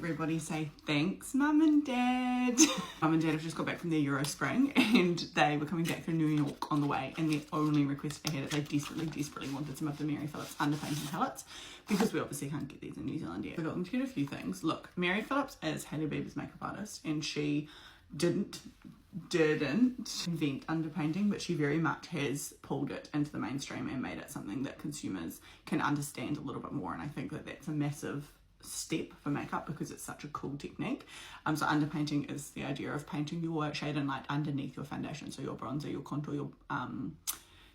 everybody say thanks, Mum and Dad. Mum and Dad have just got back from their Euro Spring and they were coming back through New York on the way, and the only request I had is they desperately wanted some of the Mary Phillips underpainting palettes because we obviously can't get these in New Zealand yet. I got them to get a few things. Look, Mary Phillips is Hailey Bieber's makeup artist, and she didn't invent underpainting, but she very much has pulled it into the mainstream and made it something that consumers can understand a little bit more, and I think that that's a massive step for makeup because it's such a cool technique. So underpainting is the idea of painting your shade and light underneath your foundation, so your bronzer, your contour, your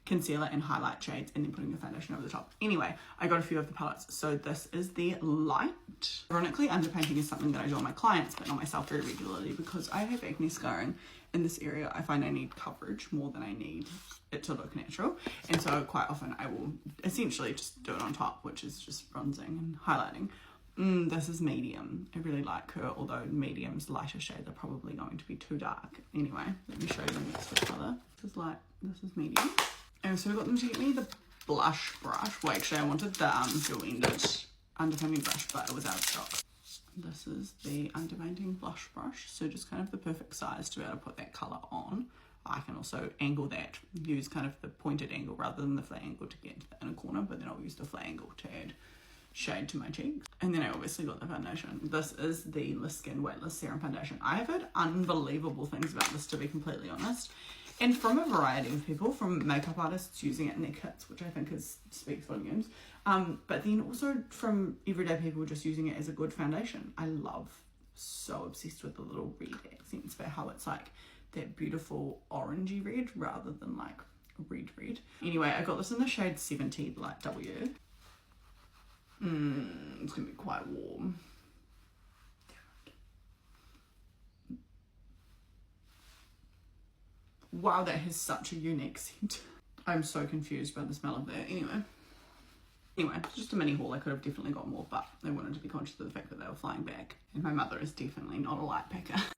concealer and highlight shades, and then putting your foundation over the top. Anyway, I got a few of the palettes. So this is the light. Ironically, underpainting is something that I do on my clients but not myself very regularly because I have acne scarring in this area. I find I need coverage more than I need it to look natural, and so quite often I will essentially just do it on top, which is just bronzing and highlighting. This is medium. I really like her, although medium's lighter shades are probably going to be too dark. Anyway, let me show you the next colour. This is light, this is medium. And so I got them to get me the blush brush. Well, actually I wanted the dual-ended underpainting brush, but it was out of stock. This is the underpainting blush brush, so just kind of the perfect size to be able to put that colour on. I can also angle that, use kind of the pointed angle rather than the flat angle to get into the inner corner, but then I'll use the flat angle to add shade to my cheeks. And then I obviously got the foundation. This is the Liss Skin Weightless Serum Foundation. I have heard unbelievable things about this, to be completely honest, and from a variety of people, from makeup artists using it in their kits, which I think speaks volumes, but then also from everyday people just using it as a good foundation. I love, so obsessed with the little red accents for how it's like that beautiful orangey red rather than like red. Anyway, I got this in the shade 70 Light W. It's gonna be quite warm. Wow, that has such a unique scent. I'm so confused by the smell of that. Anyway, just a mini haul. I could have definitely got more, but I wanted to be conscious of the fact that they were flying back. And my mother is definitely not a light packer.